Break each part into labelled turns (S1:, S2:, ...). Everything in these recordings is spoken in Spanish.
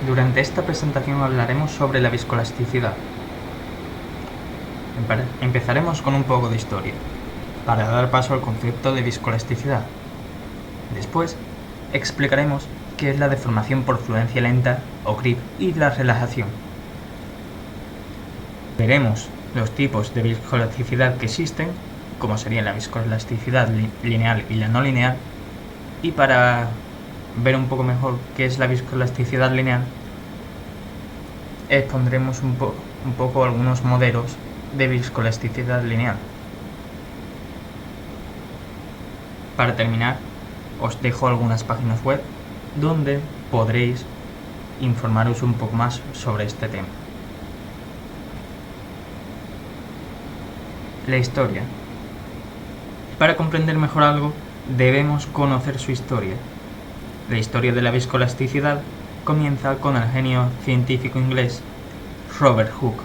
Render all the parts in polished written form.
S1: Durante esta presentación hablaremos sobre la viscoelasticidad. Empezaremos con un poco de historia, para dar paso al concepto de viscoelasticidad. Después, explicaremos qué es la deformación por fluencia lenta o creep y la relajación. Veremos los tipos de viscoelasticidad que existen, como serían la viscoelasticidad lineal y la no lineal, y para ver un poco mejor qué es la viscoelasticidad lineal, expondremos un poco algunos modelos de viscoelasticidad lineal. Para terminar, os dejo algunas páginas web donde podréis informaros un poco más sobre este tema. La historia. Para comprender mejor algo, debemos conocer su historia. La historia de la viscoelasticidad comienza con el genio científico inglés Robert Hooke.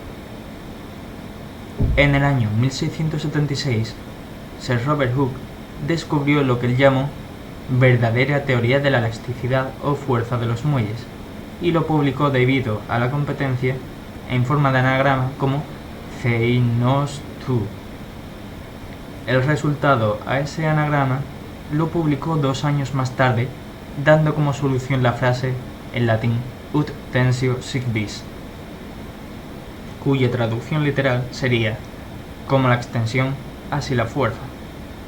S1: En el año 1676, Sir Robert Hooke descubrió lo que él llamó verdadera teoría de la elasticidad o fuerza de los muelles, y lo publicó debido a la competencia en forma de anagrama como Ceinos 2. El resultado a ese anagrama lo publicó 2 años más tarde, dando como solución la frase en latín ut tensio sic vis, cuya traducción literal sería como la extensión, así la fuerza,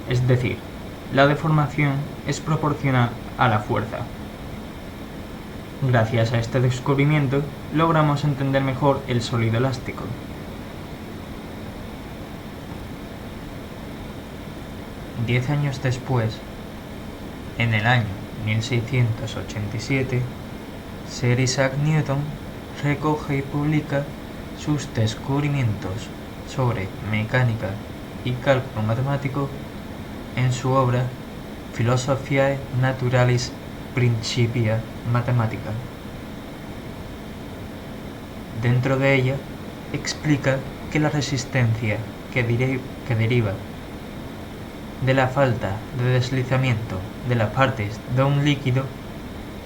S1: es decir, la deformación es proporcional a la fuerza. Gracias a este descubrimiento, logramos entender mejor el sólido elástico. 10 años después, en el año 1687, Sir Isaac Newton recoge y publica sus descubrimientos sobre mecánica y cálculo matemático en su obra Philosophiae Naturalis Principia Mathematica. Dentro de ella explica que la resistencia que deriva de la falta de deslizamiento de las partes de un líquido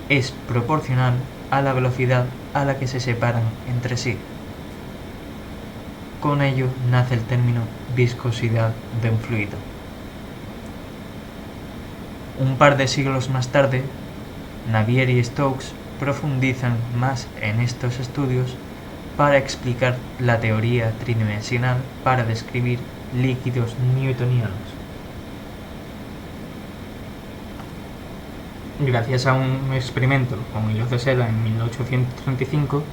S1: es proporcional a la velocidad a la que se separan entre sí. Con ello nace el término viscosidad de un fluido. Un par de siglos más tarde, Navier y Stokes profundizan más en estos estudios para explicar la teoría tridimensional para describir líquidos newtonianos. Gracias a un experimento con hilos de seda en 1835,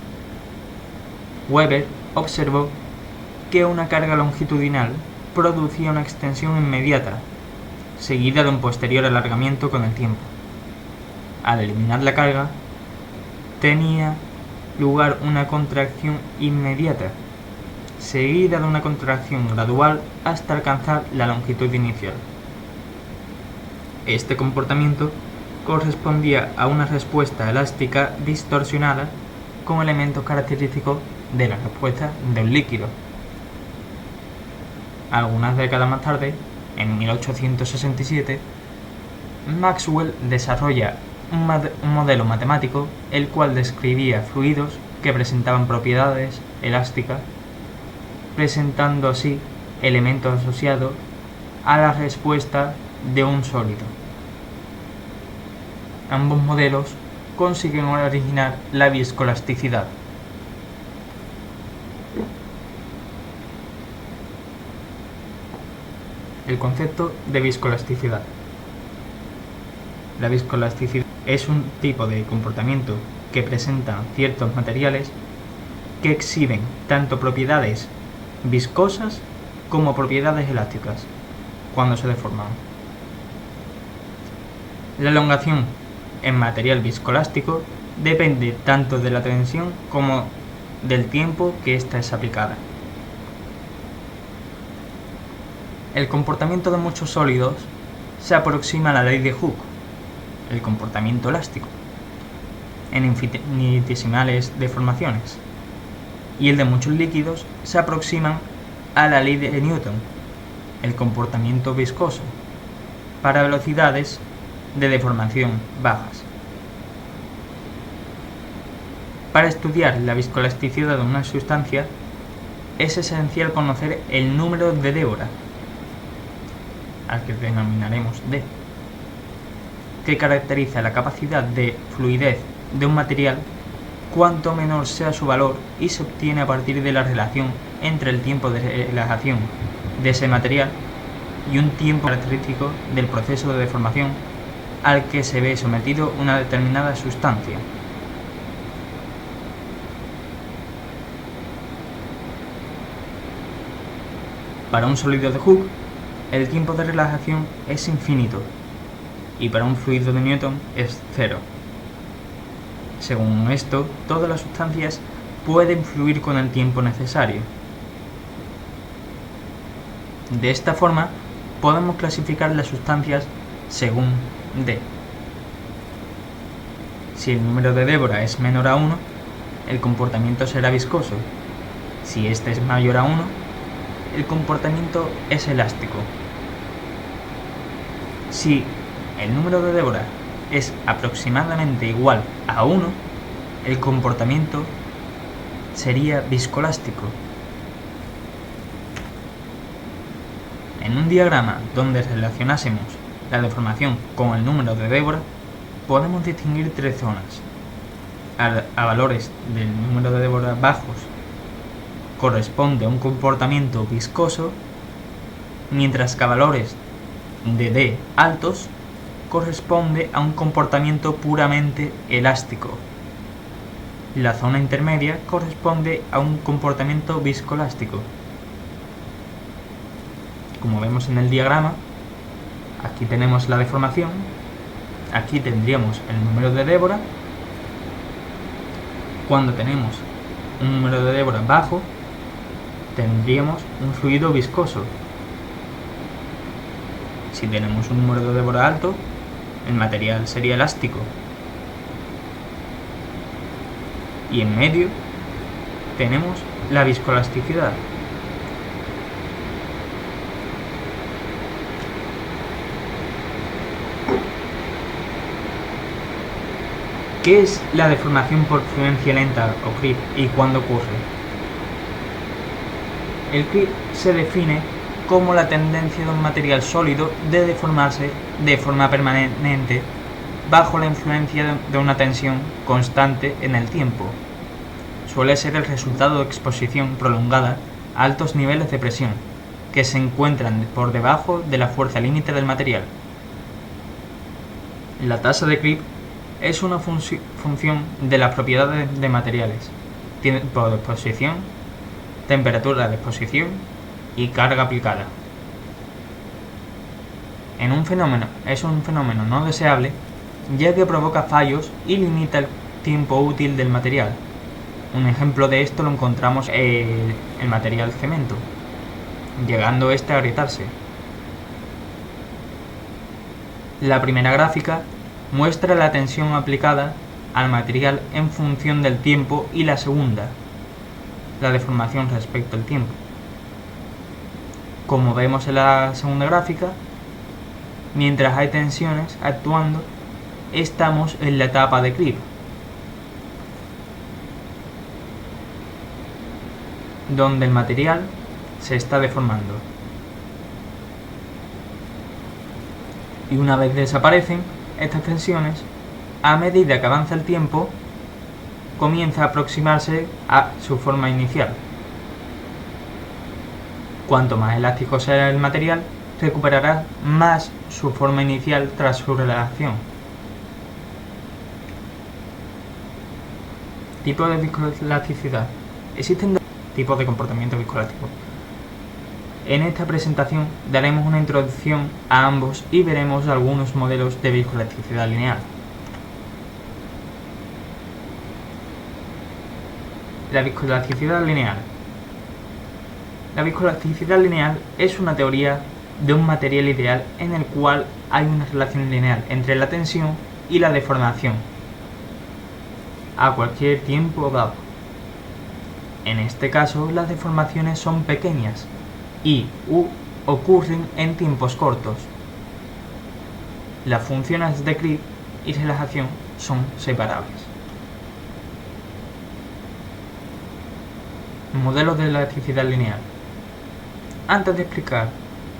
S1: Weber observó que una carga longitudinal producía una extensión inmediata, seguida de un posterior alargamiento con el tiempo. Al eliminar la carga, tenía lugar una contracción inmediata, seguida de una contracción gradual hasta alcanzar la longitud inicial. Este comportamiento correspondía a una respuesta elástica distorsionada con elementos característicos de la respuesta de un líquido. Algunas décadas más tarde, en 1867, Maxwell desarrolla un modelo matemático el cual describía fluidos que presentaban propiedades elásticas, presentando así elementos asociados a la respuesta de un sólido. Ambos modelos consiguen originar la viscoelasticidad. El concepto de viscoelasticidad. La viscoelasticidad es un tipo de comportamiento que presentan ciertos materiales que exhiben tanto propiedades viscosas como propiedades elásticas cuando se deforman. La elongación en material viscoelástico depende tanto de la tensión como del tiempo que ésta es aplicada. El comportamiento de muchos sólidos se aproxima a la ley de Hooke, el comportamiento elástico, en infinitesimales deformaciones, y el de muchos líquidos se aproximan a la ley de Newton, el comportamiento viscoso, para velocidades de deformación bajas. Para estudiar la viscoelasticidad de una sustancia es esencial conocer el número de Deborah, al que denominaremos D, que caracteriza la capacidad de fluidez de un material. Cuanto menor sea su valor y se obtiene a partir de la relación entre el tiempo de relajación de ese material y un tiempo característico del proceso de deformación al que se ve sometido una determinada sustancia. Para un sólido de Hooke, el tiempo de relajación es infinito y para un fluido de Newton es cero. Según esto, todas las sustancias pueden fluir con el tiempo necesario. De esta forma, podemos clasificar las sustancias según D. Si el número de Deborah es menor a 1, el comportamiento será viscoso. Si este es mayor a 1, el comportamiento es elástico. Si el número de Deborah es aproximadamente igual a 1, el comportamiento sería viscoelástico. En un diagrama donde relacionásemos la deformación con el número de Deborah, podemos distinguir tres zonas. A valores del número de Deborah bajos corresponde a un comportamiento viscoso, mientras que a valores de D altos corresponde a un comportamiento puramente elástico. La zona intermedia corresponde a un comportamiento viscoelástico. Como vemos en el diagrama, aquí tenemos la deformación, aquí tendríamos el número de Deborah. Cuando tenemos un número de Deborah bajo, tendríamos un fluido viscoso. Si tenemos un número de Deborah alto, el material sería elástico. Y en medio tenemos la viscoelasticidad. ¿Qué es la deformación por fluencia lenta o creep y cuándo ocurre? El creep se define como la tendencia de un material sólido de deformarse de forma permanente bajo la influencia de una tensión constante en el tiempo. Suele ser el resultado de exposición prolongada a altos niveles de presión, que se encuentran por debajo de la fuerza límite del material. La tasa de creep es una función de las propiedades de materiales, tiempo de exposición, temperatura de exposición y carga aplicada. Es un fenómeno no deseable, ya que provoca fallos y limita el tiempo útil del material. Un ejemplo de esto lo encontramos en el material cemento, llegando este a agrietarse. La primera gráfica muestra la tensión aplicada al material en función del tiempo y la segunda, la deformación respecto al tiempo. Como vemos en la segunda gráfica, mientras hay tensiones actuando, estamos en la etapa de creep, donde el material se está deformando. Y una vez desaparecen estas tensiones, a medida que avanza el tiempo, comienza a aproximarse a su forma inicial. Cuanto más elástico sea el material, recuperará más su forma inicial tras su relajación. Tipo de viscoelasticidad. Existen dos tipos de comportamiento viscoelástico. En esta presentación daremos una introducción a ambos y veremos algunos modelos de viscoelasticidad lineal. La viscoelasticidad lineal. La viscoelasticidad lineal es una teoría de un material ideal en el cual hay una relación lineal entre la tensión y la deformación a cualquier tiempo dado. En este caso, las deformaciones son pequeñas y ocurren en tiempos cortos. Las funciones de creep y relajación son separables. Modelos de elasticidad lineal. Antes de explicar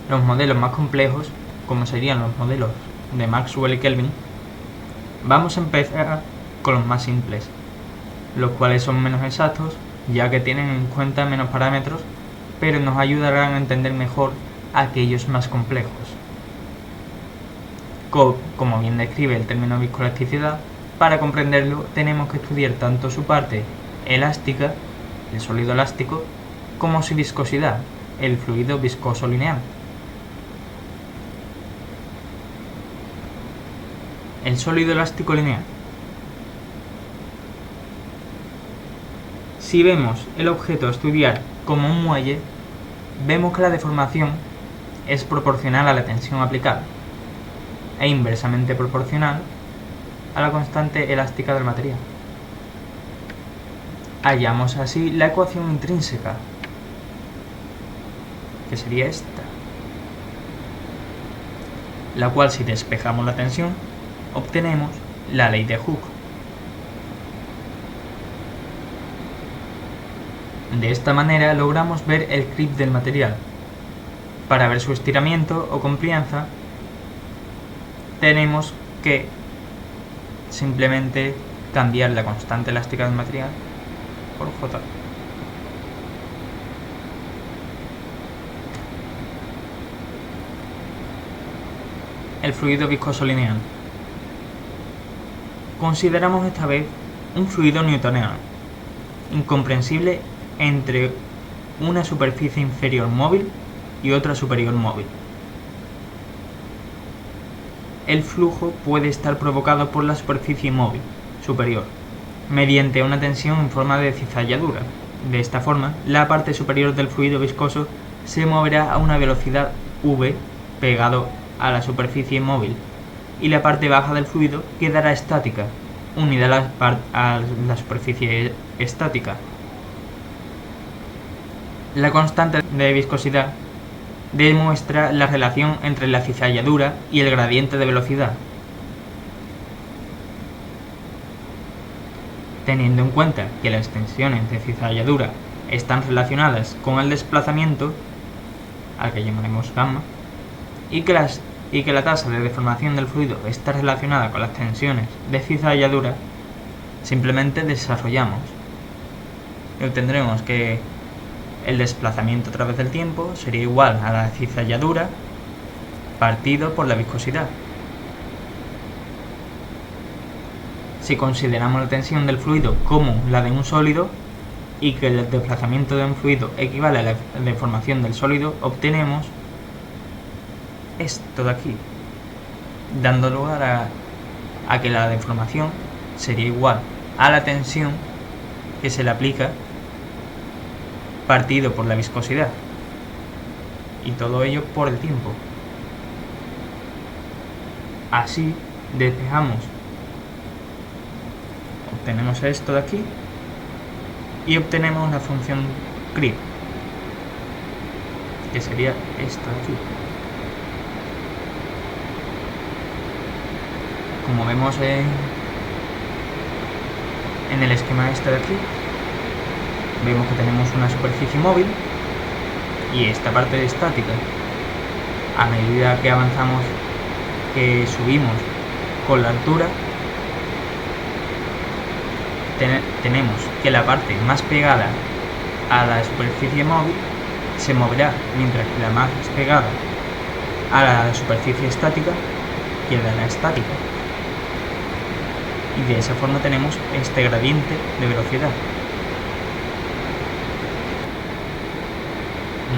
S1: los modelos más complejos, como serían los modelos de Maxwell y Kelvin, vamos a empezar con los más simples, los cuales son menos exactos, ya que tienen en cuenta menos parámetros, pero nos ayudarán a entender mejor aquellos más complejos. Como bien describe el término viscoelasticidad, para comprenderlo tenemos que estudiar tanto su parte elástica, el sólido elástico, como su viscosidad, el fluido viscoso lineal. El sólido elástico lineal. Si vemos el objeto a estudiar como un muelle, vemos que la deformación es proporcional a la tensión aplicada e inversamente proporcional a la constante elástica del material. Hallamos así la ecuación intrínseca, que sería esta, la cual, si despejamos la tensión, obtenemos la ley de Hooke. De esta manera logramos ver el creep del material. Para ver su estiramiento o complianza, tenemos que simplemente cambiar la constante elástica del material por J. El fluido viscoso lineal. Consideramos esta vez un fluido newtoniano, incomprensible entre una superficie inferior móvil y otra superior móvil. El flujo puede estar provocado por la superficie móvil superior, mediante una tensión en forma de cizalladura. De esta forma, la parte superior del fluido viscoso se moverá a una velocidad v pegado a la superficie móvil, y la parte baja del fluido quedará estática, unida a la superficie estática. La constante de viscosidad demuestra la relación entre la cizalladura y el gradiente de velocidad. Teniendo en cuenta que las tensiones de cizalladura están relacionadas con el desplazamiento, al que llamaremos gamma, y que la tasa de deformación del fluido está relacionada con las tensiones de cizalladura, simplemente desarrollamos y obtendremos que el desplazamiento a través del tiempo sería igual a la cizalladura partido por la viscosidad. Si consideramos la tensión del fluido como la de un sólido y que el desplazamiento de un fluido equivale a la deformación del sólido, obtenemos esto de aquí, dando lugar a que la deformación sería igual a la tensión que se le aplica partido por la viscosidad, y todo ello por el tiempo. Así despejamos, obtenemos esto de aquí y obtenemos la función creep, que sería esto de aquí. Como vemos en el esquema este de aquí, vemos que tenemos una superficie móvil y esta parte estática. A medida que avanzamos, que subimos con la altura, tenemos que la parte más pegada a la superficie móvil se moverá, mientras que la más pegada a la superficie estática quedará estática. Y de esa forma tenemos este gradiente de velocidad.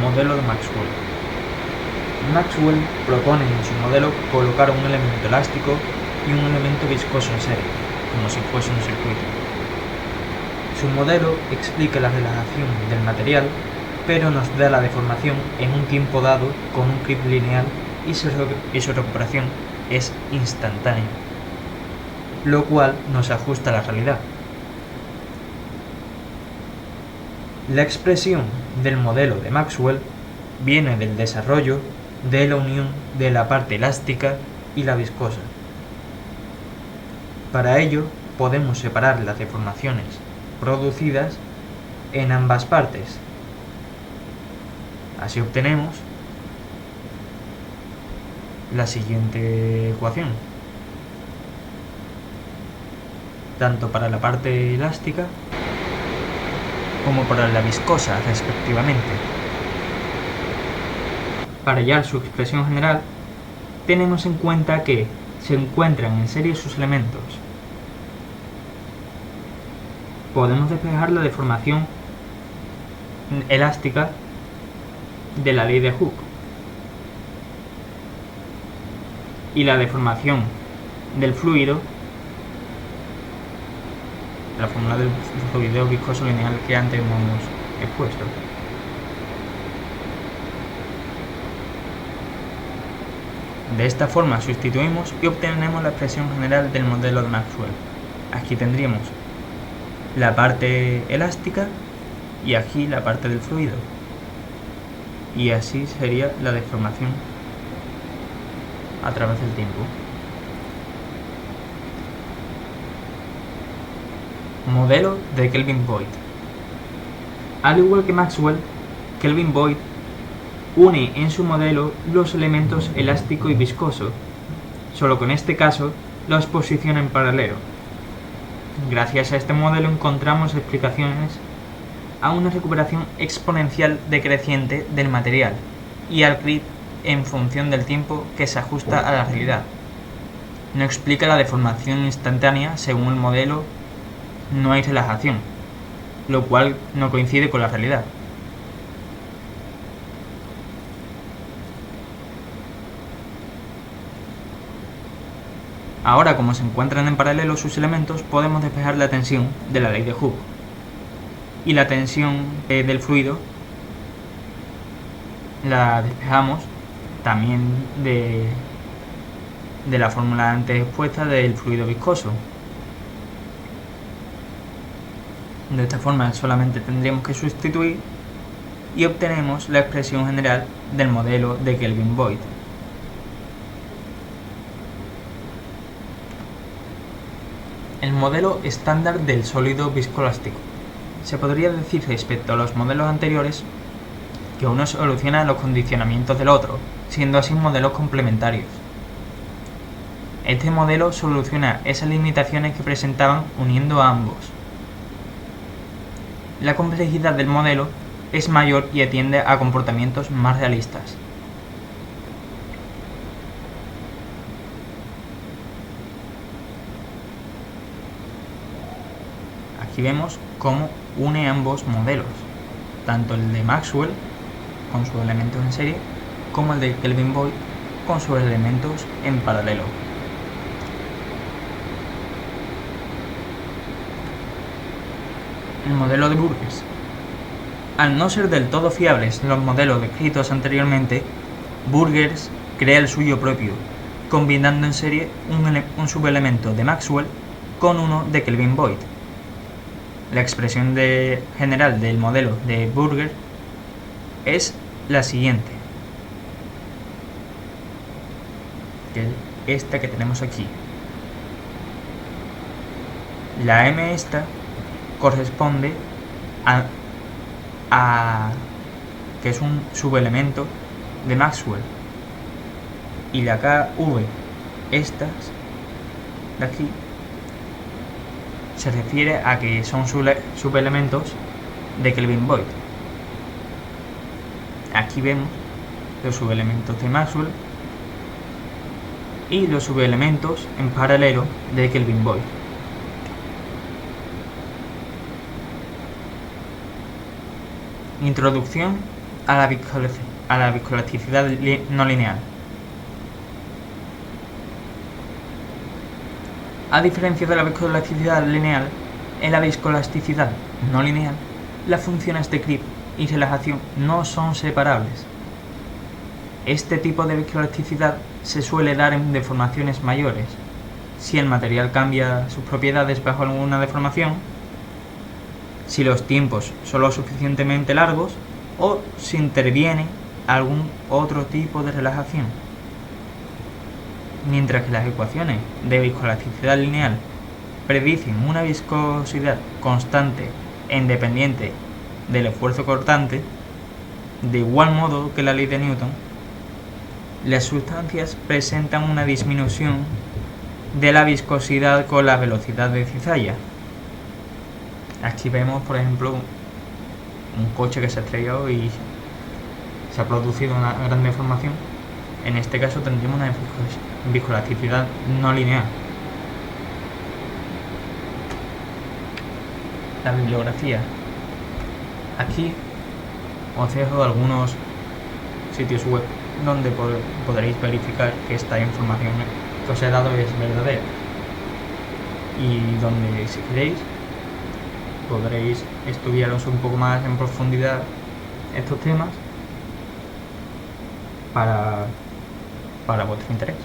S1: Modelo de Maxwell. Maxwell propone en su modelo colocar un elemento elástico y un elemento viscoso en serie, como si fuese un circuito. Su modelo explica la relación del material, pero nos da la deformación en un tiempo dado con un creep lineal y su recuperación es instantánea, lo cual nos ajusta a la realidad. La expresión del modelo de Maxwell viene del desarrollo de la unión de la parte elástica y la viscosa. Para ello podemos separar las deformaciones producidas en ambas partes. Así obtenemos la siguiente ecuación. Tanto para la parte elástica como para la viscosa, respectivamente. Para hallar su expresión general, tenemos en cuenta que se encuentran en serie sus elementos. Podemos despejar la deformación elástica de la ley de Hooke y la deformación del fluido, la fórmula del fluido viscoso lineal que antes hemos expuesto. De esta forma sustituimos y obtenemos la expresión general del modelo de Maxwell. Aquí tendríamos la parte elástica y aquí la parte del fluido. Y así sería la deformación a través del tiempo. Modelo de Kelvin-Voigt. Al igual que Maxwell, Kelvin-Voigt une en su modelo los elementos elástico y viscoso, solo que en este caso los posiciona en paralelo. Gracias a este modelo encontramos explicaciones a una recuperación exponencial decreciente del material y al grid en función del tiempo que se ajusta a la realidad. No explica la deformación instantánea. Según el modelo no hay relajación, lo cual no coincide con la realidad. Ahora, como se encuentran en paralelo sus elementos, podemos despejar la tensión de la ley de Hooke. Y la tensión del fluido la despejamos también de la fórmula antes expuesta del fluido viscoso. De esta forma solamente tendríamos que sustituir y obtenemos la expresión general del modelo de Kelvin-Voigt. El modelo estándar del sólido viscoelástico. Se podría decir respecto a los modelos anteriores que uno soluciona los condicionamientos del otro, siendo así modelos complementarios. Este modelo soluciona esas limitaciones que presentaban uniendo a ambos. La complejidad del modelo es mayor y atiende a comportamientos más realistas. Aquí vemos cómo une ambos modelos, tanto el de Maxwell con sus elementos en serie, como el de Kelvin-Voigt con sus elementos en paralelo. El modelo de Burgers. Al no ser del todo fiables los modelos descritos anteriormente, Burgers crea el suyo propio, combinando en serie un subelemento de Maxwell con uno de Kelvin-Voigt. La expresión general del modelo de Burgers es la siguiente, que es esta que tenemos aquí. La M esta corresponde a que es un subelemento de Maxwell, y la KV estas de aquí se refiere a que son subelementos de Kelvin-Voigt. Aquí vemos los subelementos de Maxwell y los subelementos en paralelo de Kelvin-Voigt. Introducción a la viscoelasticidad no lineal. A diferencia de la viscoelasticidad lineal, en la viscoelasticidad no lineal, las funciones de grip y relajación no son separables. Este tipo de viscoelasticidad se suele dar en deformaciones mayores, si el material cambia sus propiedades bajo alguna deformación, si los tiempos son lo suficientemente largos o si interviene algún otro tipo de relajación. Mientras que las ecuaciones de viscoelasticidad lineal predicen una viscosidad constante e independiente del esfuerzo cortante, de igual modo que la ley de Newton, las sustancias presentan una disminución de la viscosidad con la velocidad de cizalla. Aquí vemos, por ejemplo, un coche que se ha estrellado y se ha producido una gran deformación. En este caso tendríamos una viscoelasticidad no lineal. La bibliografía. Aquí os dejo algunos sitios web donde podréis verificar que esta información que os he dado es verdadera, y donde, si queréis, podréis estudiaros un poco más en profundidad estos temas para vuestro interés.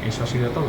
S1: Eso ha sido todo.